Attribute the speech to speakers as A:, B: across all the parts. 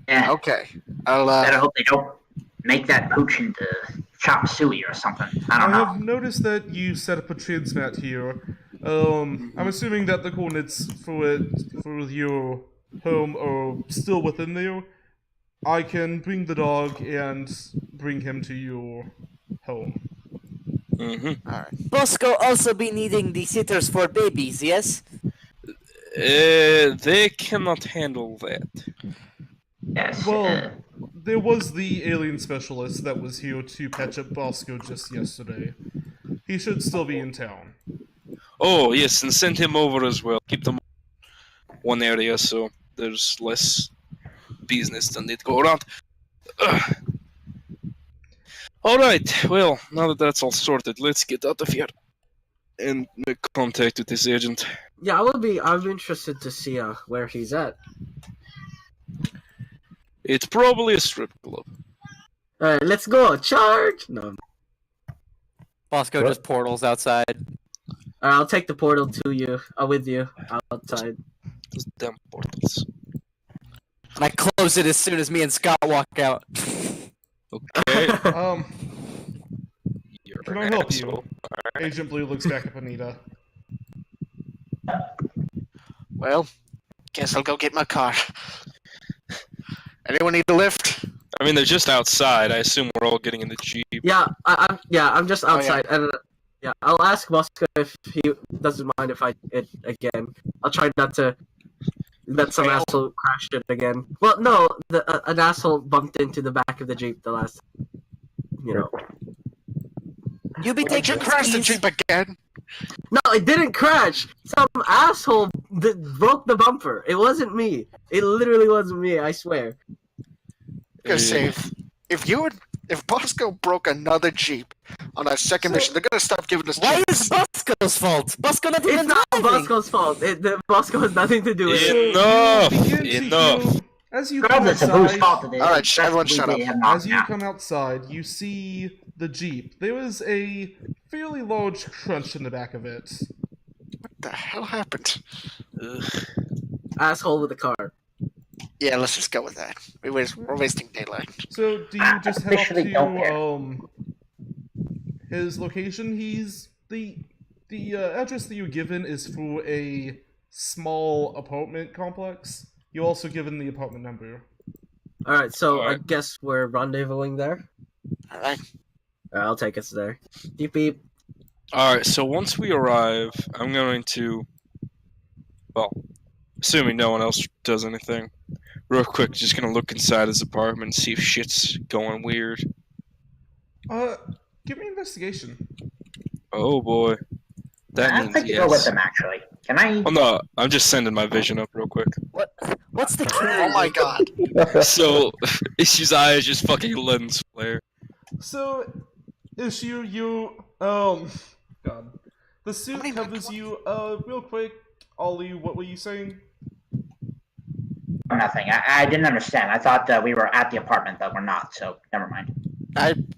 A: Yeah.
B: Okay. I'll
A: Better hope they don't make that pooch into chop suey or something. I don't
C: I
A: know.
C: have noticed that you set up a transmat here. I'm assuming that the coordinates for your home are still within there. I can bring the dog and bring him to your home.
D: Mm-hmm.
B: All right.
E: Bosco also be needing the sitters for babies, yes?
D: They cannot handle that.
A: Yes.
C: Well, there was the alien specialist that was here to patch up Bosco just yesterday. He should still be in town.
D: Oh yes, and send him over as well. Keep them one area so there's less business than it go around. Alright, well, now that that's all sorted, let's get out of here and make contact with this agent.
F: Yeah, I'm interested to see where he's at.
D: It's probably a strip club.
F: Alright, let's go. Charge! No.
E: Bosco just portals outside.
F: I'll take the portal to you. With you outside.
D: Those damn portals.
E: And I close it as soon as me and Scott walk out.
D: Okay. You're
C: Can I
D: an
C: help
D: asshole.
C: you? Agent Blue looks back at Anita.
B: Well, guess I'll go get my car. Anyone need a lift?
D: I mean, they're just outside. I assume we're all getting in the Jeep.
F: Yeah, I'm just
B: Oh, yeah.
F: outside, and yeah, I'll ask Bosco if he doesn't mind if I it again. I'll try not to let some
B: Well-
F: asshole crash it again. Well, no, an asshole bumped into the back of the Jeep the last, you know.
E: You be
B: Did you
E: taking
B: crash the
E: skis?
B: Jeep again?
F: No, it didn't crash. Some asshole broke the bumper. It wasn't me. It literally wasn't me. I swear.
B: Gonna say, if Bosco broke another Jeep on our second mission, they're gonna stop giving us
E: Why
B: Jeeps.
E: is Bosco's fault? Bosco not
F: It's
E: even
F: not
E: driving.
F: Bosco's fault. Bosco has nothing to do with it.
D: Enough!
C: You begin to
D: Enough!
C: hear- as you come
A: Regardless of whose
C: outside,
A: fault it is.
B: All right,
A: it's
B: everyone
A: best
B: shut
A: we
B: up.
A: have not
C: as you
A: now.
C: come outside, you see the Jeep. There is a fairly large crunch in the back of it.
B: What the hell happened?
D: Ugh.
F: Asshole with a car.
B: Yeah, let's just go with that. We're wasting daylight.
C: So, do you
A: I
C: just head off
A: officially don't care.
C: to his location? He's the address that you're given is for a small apartment complex. You're also given the apartment number.
F: All right, so I
D: Alright.
F: guess we're rendezvousing there.
B: All right.
F: I'll take us there. Beep beep.
D: Alright, so once we arrive, I'm going to. Well, assuming no one else does anything, real quick, just gonna look inside his apartment and see if shit's going weird.
C: Give me investigation.
D: Oh boy. That
A: I'd
D: means
A: like to go with
D: yes.
A: them, actually. Can I?
D: Oh no, I'm just sending my vision up real quick.
E: What's the
B: Oh my god.
D: So, Issue's eye is just fucking lens flare.
C: So, issue you God, the suit
B: many
C: covers you. Real quick, Ollie, what were you saying?
A: Nothing. I didn't understand. I thought we were at the apartment, but we're not, so never mind.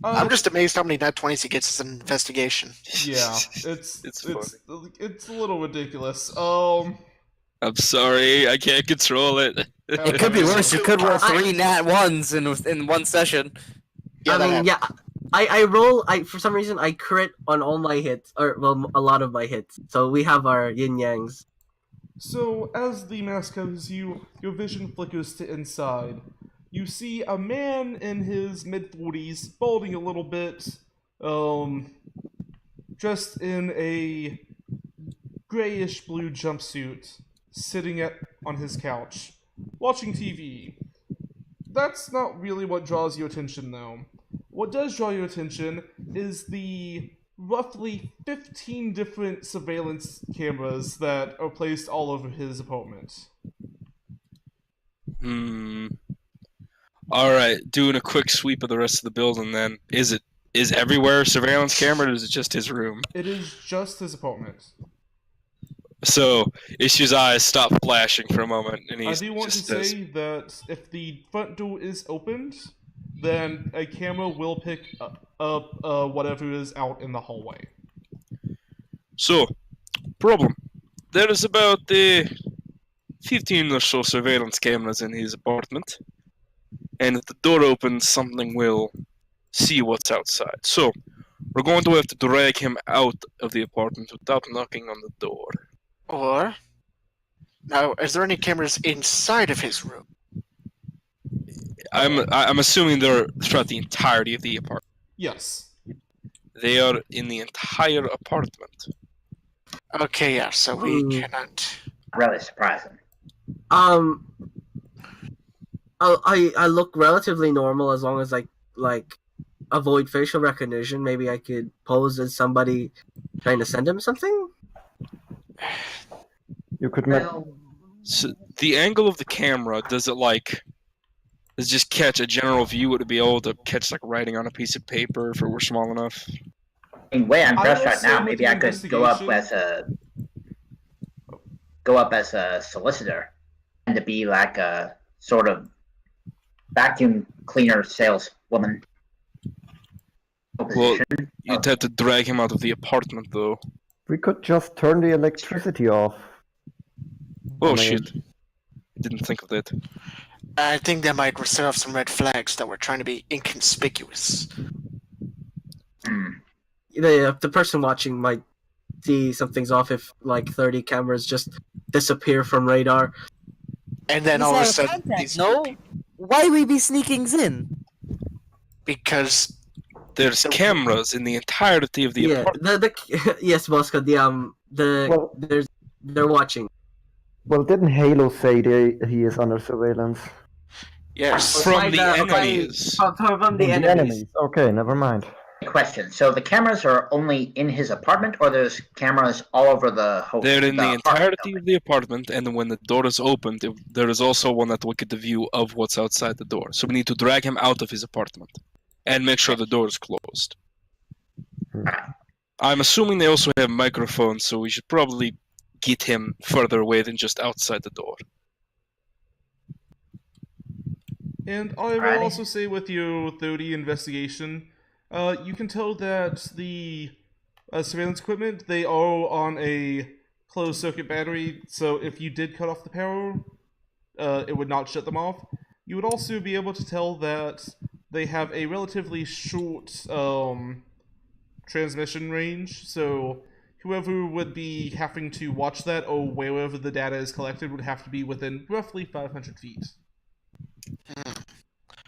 B: I'm just amazed how many nat 20s he gets as an investigation.
C: Yeah, it's
D: It's
C: it's a little ridiculous.
D: I'm sorry, I can't control it.
E: It could be worse. You could roll 3 nat 1s in one session.
B: Yeah,
F: I
B: that
F: mean,
B: happened.
F: yeah. I roll. For some reason I crit on all my hits, or well, a lot of my hits. So we have our yin yangs.
C: So, as the mask covers you, your vision flickers to inside. You see a man in his mid-40s, balding a little bit, dressed in a grayish-blue jumpsuit, sitting on his couch, watching TV. That's not really what draws your attention, though. What does draw your attention is the roughly 15 different surveillance cameras that are placed all over his apartment.
D: Alright, doing a quick sweep of the rest of the building then. Is everywhere a surveillance camera or is it just his room?
C: It is just his apartment.
D: So, Issue's eyes stop flashing for a moment and
C: I
D: he's
C: do want to
D: just says,
C: say that if the front door is opened, then a camera will pick up whatever is out in the hallway.
D: So, problem. There is about 15 or so surveillance cameras in his apartment. And if the door opens, something will see what's outside. So, we're going to have to drag him out of the apartment without knocking on the door.
B: Or now, is there any cameras inside of his room?
D: I'm assuming they're throughout the entirety of the apartment.
C: Yes.
D: They are in the entire apartment.
B: Okay, yeah. So we
F: Hmm.
B: cannot.
A: Really surprising.
F: I look relatively normal as long as I like avoid facial recognition. Maybe I could pose as somebody trying to send him something.
G: You could
A: Well,
D: So the angle of the camera, does it just catch a general view? Would it be able to catch like writing on a piece of paper if it were small enough?
A: I mean, way I'm
C: I
A: dressed
C: will
A: right
C: say
A: now,
C: with
A: maybe
C: the
A: I could go up as a solicitor, and to be like a sort of vacuum cleaner saleswoman.
D: Well, you'd have to drag him out of the apartment though.
G: we could just turn the electricity off.
D: Oh
G: I mean-
D: shit. I didn't think of that.
B: I think that might set off some red flags that we're trying to be inconspicuous.
F: The person watching might see something's off if like 30 cameras just disappear from radar.
B: And then
E: He's
B: all of a
E: out of
B: sudden,
E: contact,
B: these
E: no? Why we be sneaking in?
B: because
D: There's cameras in the entirety of the
F: Yeah,
D: apartment.
F: the yes, Bosco.
G: Well-
F: They're watching.
G: Well, didn't Halo say he is under surveillance?
B: yes,
D: From
F: By
D: the enemies.
F: From the
G: From
F: enemies.
G: Okay, never mind.
A: Question. So the cameras are only in his apartment, or there's cameras all over the whole?
D: They're in the
A: apartment
D: entirety
A: building?
D: of the apartment, and then when the door is opened, there is also one that will get the view of what's outside the door. So we need to drag him out of his apartment and make sure the door is closed. I'm assuming they also have microphones, so we should probably get him further away than just outside the door.
C: And I will
A: Alrighty.
C: also say with your 30 investigation, you can tell that the surveillance equipment, they are on a closed circuit battery, so if you did cut off the power, it would not shut them off. You would also be able to tell that they have a relatively short transmission range, so whoever would be having to watch that or wherever the data is collected would have to be within roughly 500 feet.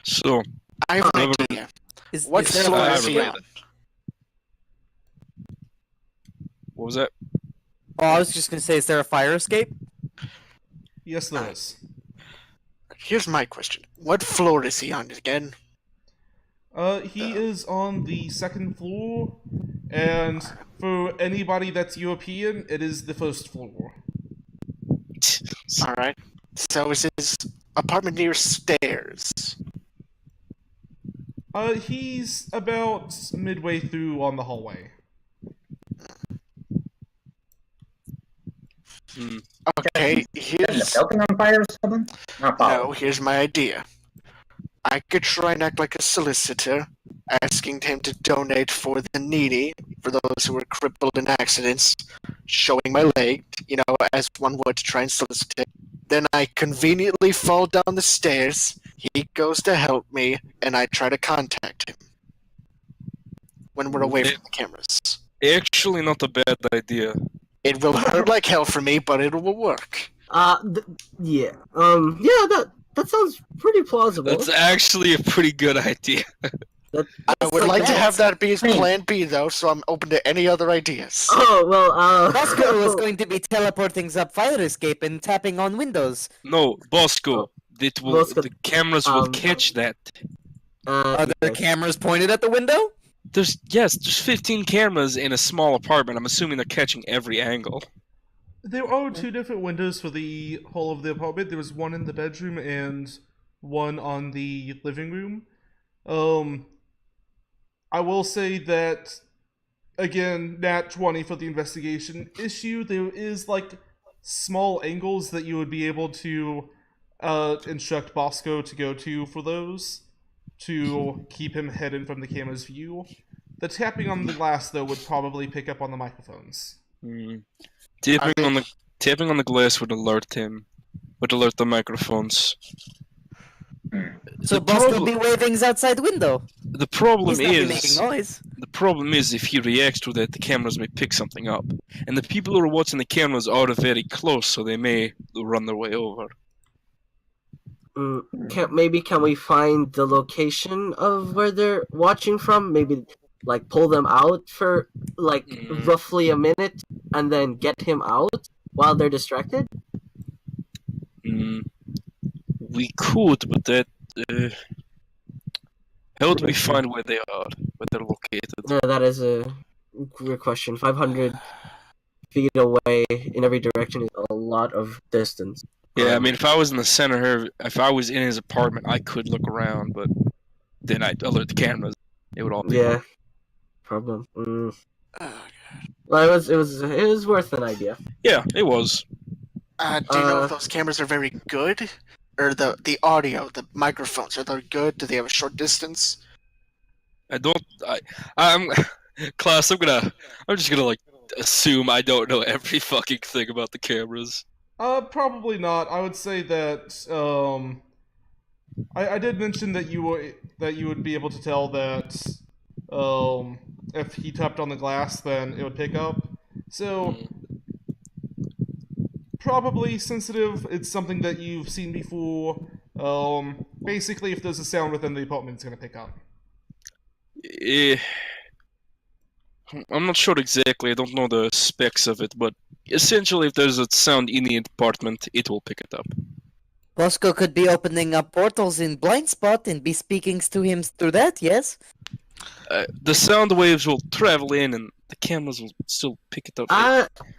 D: So,
B: I have an
D: Whoever-
B: idea.
E: Is,
B: What
E: is there
B: floor
E: a
B: is he
E: fire
B: on?
D: what was that?
E: Oh, I was just gonna say, is there a fire escape?
C: Yes, there is.
B: Here's my question: what floor is he on again?
C: He is on the second floor, and for anybody that's European, it is the first floor.
B: All right. So is his apartment near stairs?
C: He's about midway through on the hallway.
D: Hmm.
B: Okay.
A: Is the
B: Here's
A: building on fire or something? Not following.
B: no. Here's my idea. I could try and act like a solicitor, asking him to donate for the needy, for those who were crippled in accidents, showing my leg, as one would to try and solicit it. Then I conveniently fall down the stairs, he goes to help me, and I try to contact him. When we're away from the cameras.
D: Actually, not a bad idea.
B: It will hurt like hell for me, but it will work.
F: Yeah. That sounds pretty plausible.
D: That's actually a pretty good idea.
B: I would like to have that be his
A: Hey.
B: plan B, though, so I'm open to any other ideas.
F: Oh well.
E: Bosco was going to be teleporting up fire escape and tapping on windows.
D: No, Bosco.
F: Bosco,
D: The cameras will
F: um,
D: catch that.
E: Are there
F: yes.
E: cameras pointed at the window?
D: There's 15 cameras in a small apartment. I'm assuming they're catching every angle.
C: There are two different windows for the whole of the apartment. There was one in the bedroom and one on the living room. I will say that, again, nat 20 for the investigation issue. There is like small angles that you would be able to instruct Bosco to go to for those to keep him hidden from the camera's view. The tapping on the glass, though, would probably pick up on the microphones.
D: Hmm. Tapping on the glass would alert him. Would alert the microphones.
E: So
D: The
E: Bosco
D: problem-
E: be waving outside window.
D: The problem
E: He's not be
D: is
E: making noise.
D: the problem is if he reacts to that, the cameras may pick something up, and the people who are watching the cameras are very close, so they may run their way over.
F: Can we find the location of where they're watching from? Maybe like pull them out for like roughly a minute and then get him out while they're distracted?
D: We could, but that. How do we find where they are, where they're located?
F: Yeah, that is a good question. 500 feet away in every direction is a lot of distance.
D: Yeah, I mean, if I was in the center here, if I was in his apartment, I could look around, but then I'd alert the cameras. It would all be
F: Yeah, problem. Well, it was worth an idea.
D: Yeah, it was.
B: Do you know if those cameras are very good? Or the audio, the microphones, are they good? Do they have a short distance?
D: I'm class. I'm just gonna like assume I don't know every fucking thing about the cameras.
C: Probably not. I would say that I did mention that you would be able to tell that if he tapped on the glass, then it would pick up. So probably sensitive. It's something that you've seen before. Basically, if there's a sound within the apartment, it's gonna pick up.
D: I'm not sure exactly. I don't know the specs of it, but essentially, if there's a sound in the apartment, it will pick it up.
E: Bosco could be opening up portals in blind spot and be speaking to him through that, yes?
D: The sound waves will travel in, and the cameras will still pick it up.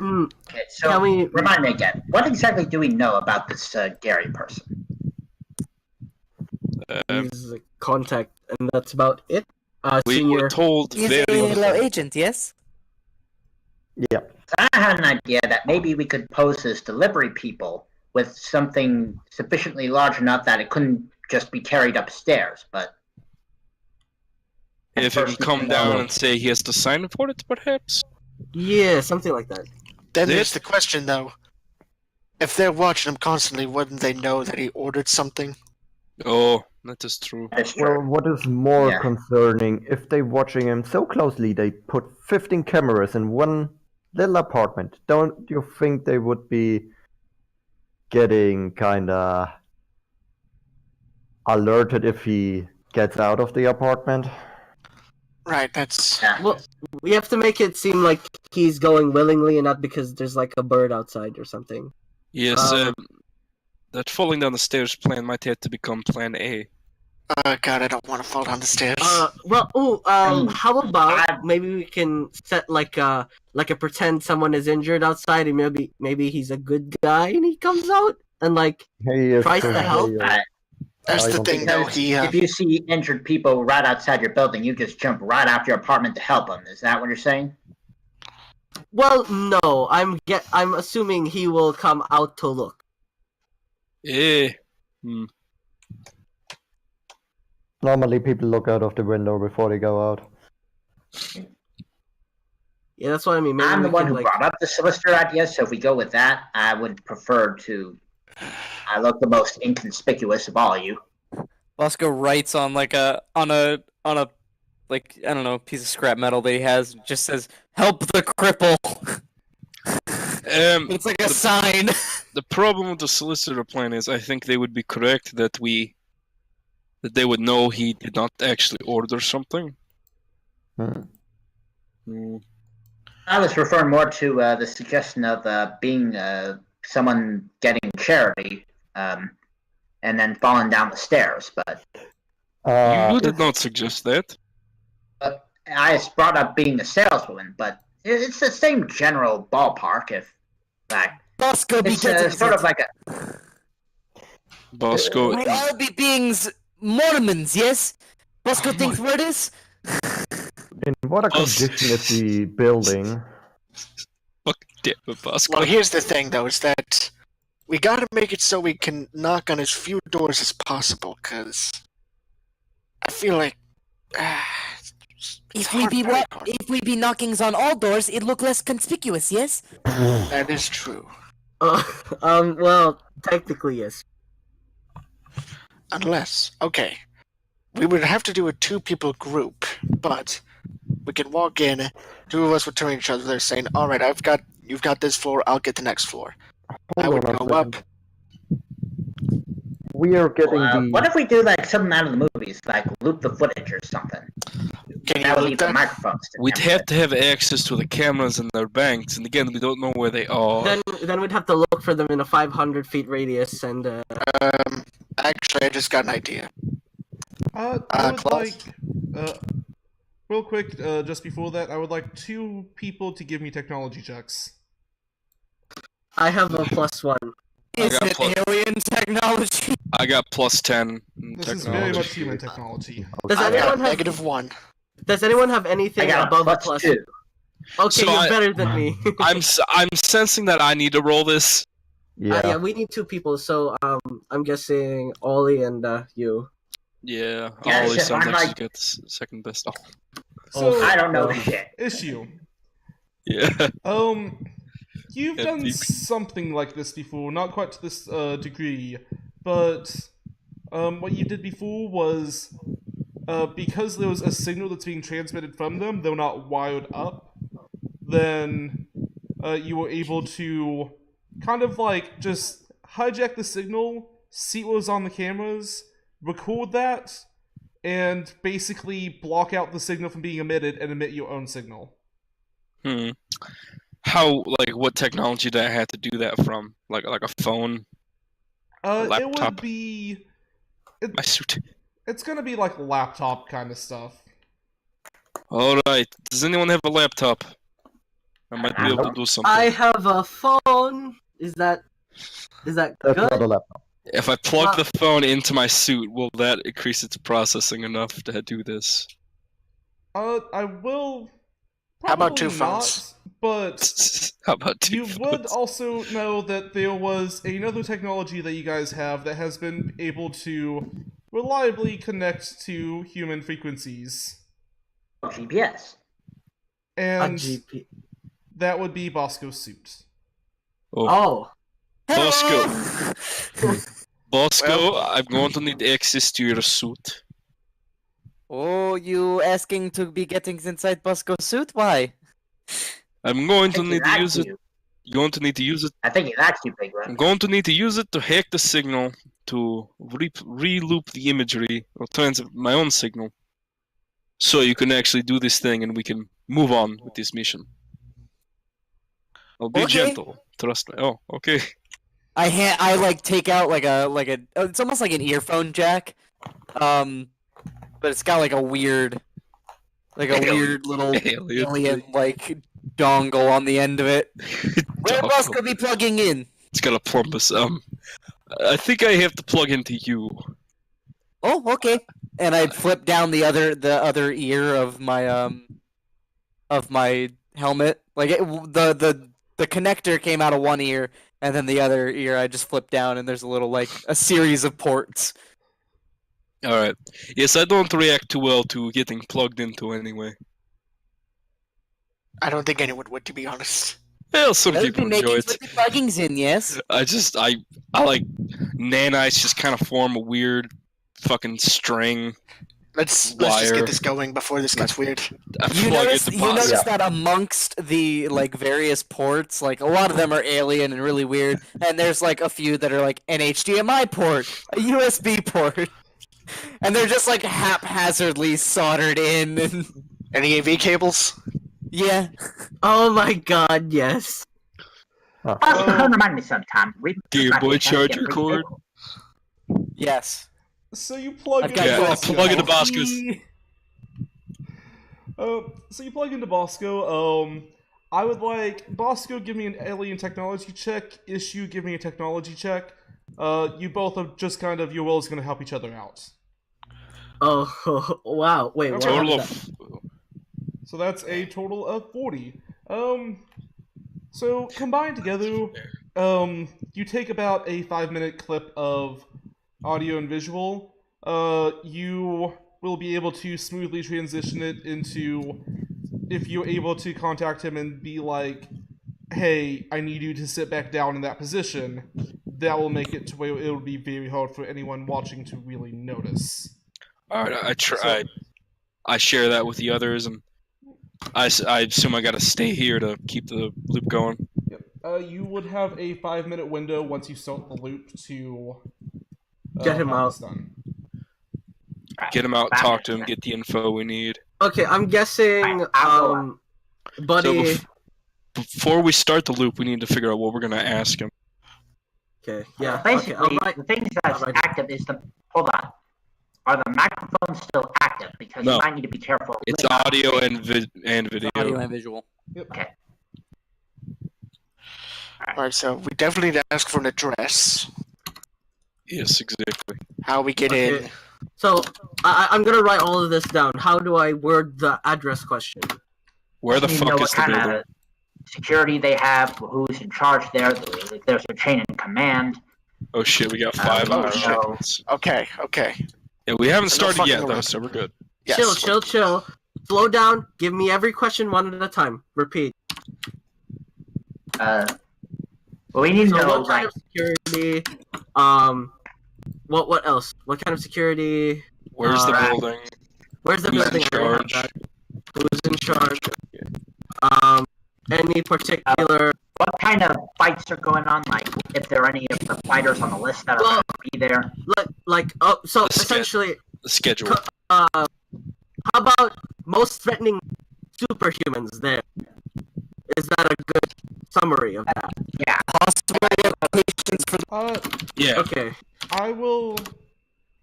A: Okay, so remind me again. What exactly do we know about this Gary person?
F: He's a contact, and that's about it.
D: We
F: Senior.
D: were told
E: He's
D: very
E: a Halo agent, yes?
G: Yeah.
A: I had an idea that maybe we could pose as delivery people with something sufficiently large enough that it couldn't just be carried upstairs, but...
D: If he can come down and say he has to sign for it, perhaps?
F: Yeah, something like that.
B: Then there's the question, though. If they're watching him constantly, wouldn't they know that he ordered something?
D: Oh, that is true.
A: That's
G: Well,
A: true.
G: what is more
A: Yeah.
G: concerning, if they watching him so closely, they put 15 cameras in one little apartment. Don't you think they would be getting kinda alerted if he gets out of the apartment?
B: Right, that's...
A: Yeah.
F: Well, we have to make it seem like he's going willingly and not because there's like a bird outside or something.
D: Yes, that falling down the stairs plan might have to become plan A.
B: God, I don't want to fall down the stairs.
F: How about maybe we can set like a pretend someone is injured outside and maybe he's a good guy and he comes out and like
G: He is
F: tries to help.
B: That's
G: I
B: the
G: don't
B: thing,
G: think-
B: though.
A: Because if you see injured people right outside your building, you just jump right out your apartment to help them. Is that what you're saying?
F: Well, no, I'm assuming he will come out to look.
G: Normally people look out of the window before they go out.
F: Yeah, that's what I mean. Maybe
A: I'm the
F: we
A: one
F: can,
A: who
F: like,
A: brought up the solicitor idea, so if we go with that, I would prefer to... I look the most inconspicuous of all you.
H: Bosco writes on like on a like I don't know piece of scrap metal that he has, just says "Help the cripple." It's like a sign.
D: The problem with the solicitor plan is I think they would be correct that they would know he did not actually order something.
A: I was referring more to the suggestion of being someone getting charity and then falling down the stairs, but
D: You did not suggest that.
A: I brought up being a saleswoman, but it's the same general ballpark. If like
E: Bosco be
A: it's
E: getting
A: sort
E: it.
A: of like a
D: Bosco.
E: We all be beings Mormons, yes? Bosco thinks we're this?
G: In what a condition is the building?
D: Fuck damn it, Bosco.
B: Well, here's the thing, though, is that we gotta make it so we can knock on as few doors as possible, because I feel like...
E: If we be knockings on all doors, it look less conspicuous, yes?
B: That is true.
F: well, technically yes.
B: Okay, we would have to do a 2-people group, but we can walk in, 2 of us would turn to each other, they're saying, alright, you've got this floor, I'll get the next floor. I
G: Hold
B: would
G: on a
B: go up.
G: second. We are getting the.
A: What if we do like something out of the movies, like loop the footage or something?
B: Can you
A: That would
B: loop
A: leave the
B: that?
A: microphones. To
D: We'd
A: camera.
D: have to have access to the cameras in their banks, and again, we don't know where they are.
F: Then we'd have to look for them in a 500 feet radius, and
B: Actually, I just got an idea.
C: I would
B: Klaus?
C: real quick, just before that, I would like 2 people to give me technology checks.
F: I have a +1.
D: I
H: Is
D: got
H: it
D: plus-
H: alien technology?
D: I got +10 in
C: This is very
D: technology.
C: much human technology.
F: Does
B: I
F: anyone
B: got
F: have
B: -1.
F: Does anyone have
A: I
F: anything
A: got
F: above a
A: plus
F: +2?
A: 2.
F: Okay,
D: So
F: you're better than me.
D: I'm sensing that I need to roll this.
G: Yeah.
F: Yeah, we need 2 people, so I'm guessing Ollie and you.
D: Yeah,
A: Yeah,
D: Ollie
A: shit,
D: sounds
A: I'm
D: like she
A: like-
D: gets second best. Oh,
C: So,
A: I don't know shit.
C: issue.
D: yeah.
C: You've done
D: MVP.
C: something like this before, not quite to this degree, but what you did before was because there was a signal that's being transmitted from them, though not wired up, then you were able to kind of like just hijack the signal, see what was on the cameras, record that, and basically block out the signal from being emitted and emit your own signal.
D: How, like, what technology did I have to do that from? Like a phone?
C: It would
D: Laptop.
C: be.
D: My suit.
C: It's gonna be like laptop kind of stuff.
D: Alright, does anyone have a laptop? I might be able to do something.
F: I have a phone. Is that
G: That's
F: good?
G: not a laptop.
D: If I plug the phone into my suit, will that increase its processing enough to do this?
C: I will.
B: How about
C: probably
B: 2 phones?
C: not, but
D: How about 2
C: you
D: phones?
C: would also know that there was another technology that you guys have that has been able to reliably connect to human frequencies,
A: GPS.
F: A
C: and
F: GP.
C: that would be Bosco's suit.
F: Oh,
D: Bosco. Bosco, I'm going to need access to your suit.
E: Oh, you asking to be getting inside Bosco's suit? Why?
D: I'm going
A: I
D: to
A: think
D: need
A: he's
D: to
A: asked
D: use it.
A: you.
D: You're going to need to use it.
A: I think he's actually big,
D: I'm
A: right?
D: going to need to use it to hack the signal to re-loop the imagery or transmit my own signal, so you can actually do this thing and we can move on with this mission. I'll be
E: Okay.
D: gentle. Trust me. Oh, okay.
E: I like take out like a it's almost like an earphone jack, but it's got like a weird little alien like dongle on the end of it. Where
D: Dongle.
E: Bosco be plugging in?
D: It's got a plumbus. I think I have to plug into you.
E: Oh, okay. And I'd flip down the other ear of my helmet. Like the connector came out of one ear, and then the other ear I just flipped down, and there's a little like a series of ports.
D: All right. Yes, I don't react too well to getting plugged into anyway.
B: I don't think anyone would, to be honest.
D: Well, some
E: Those be
D: people enjoy
E: makings
D: it.
E: with the pluggings in, yes.
D: I like nanites just kind of form a weird fucking string.
B: Let's just
D: Wire.
B: get this going before this gets weird.
D: I
E: You
D: plug
E: notice,
D: into
E: you
D: Bosco.
E: notice that amongst the like various ports, like a lot of them are alien and really weird, and there's like a few that are like an HDMI port, a USB port, and they're just like haphazardly soldered in. And
B: Any AV cables?
E: yeah,
F: oh my God, yes.
A: Bosco, remind me sometime.
D: Game Boy charger cord.
E: yes.
C: So you plug
E: I've
C: into
E: got
D: Yeah,
C: Bosco.
D: plug into Bosco's.
C: So you plug into Bosco. I would like Bosco give me an alien technology check. Issue give me a technology check. You both are just kind of your roles going to help each other out.
F: Oh, wow. Wait, what?
D: Total
F: happened?
D: of
C: So that's a total of 40. So combined together, you take about a 5-minute clip of audio and visual. You will be able to smoothly transition it into, if you're able to contact him and be like, hey, I need you to sit back down in that position, that will make it to where it will be very hard for anyone watching to really notice.
D: All right, I share that with the others, and I assume I gotta stay here to keep the loop going.
C: Yep. You would have a 5-minute window once you start the loop to
F: Get him
C: have
F: out.
C: this done.
D: Get him out, talk to him, get the info we need.
F: Okay, I'm guessing, Buddy.
D: So before we start the loop, we need to figure out what we're gonna ask him.
F: Okay, yeah.
A: Basically,
F: Okay, alright.
A: the things that's
F: Alright.
A: active is the. Hold on. Are the microphones still active? Because
D: No.
A: you might need to be careful.
D: It's audio and video.
H: Audio and visual.
A: Okay.
B: Alright, so we definitely need to ask for an address.
D: Yes, exactly.
B: How we get
F: Okay.
B: in.
F: So, I'm gonna write all of this down. How do I word the address question?
D: Where the
A: You know
D: fuck
A: what
D: is the
A: kind
D: building?
A: of security they have, who's in charge there, if there's a chain in command.
D: Oh shit, we got 5
A: Oh,
D: hours.
A: shit.
B: Okay, okay.
D: Yeah, we haven't
B: No
D: started
B: fucking
D: yet though,
B: around.
D: so we're good.
B: Yes.
F: Chill. Slow down. Give me every question one at a time. Repeat.
A: Well, we need to
F: So,
A: know,
F: what kind
A: like,
F: of security? What else? What kind of security?
D: Where's the
F: Alright.
D: building?
F: Where's the
D: Who's in
F: building? I don't have
D: charge?
F: that. Who's in charge? Any particular?
A: what kind of fights are going on? Like, if there are any of the fighters on the list that are
F: Well-
A: going to be there.
F: So
D: The ske-
F: essentially,
D: The schedule.
F: how about most threatening superhumans there? Is that a good summary of that?
A: Yeah.
E: Possible locations for
D: Yeah.
F: Okay.
C: I will.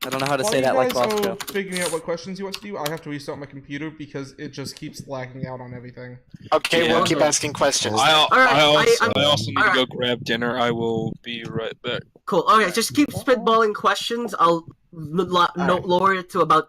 E: I don't know how to
C: While
E: say
C: you
E: that like
C: guys
E: Bosco.
C: are figuring out what questions you want to do, I have to restart my computer because it just keeps lagging out on everything.
B: Okay,
D: Yeah.
B: we'll keep asking questions.
D: I
F: I'm-
D: also need to
F: alright.
D: go grab dinner. I will be right back.
F: Cool. Okay, just keep spitballing questions. I'll lower it to about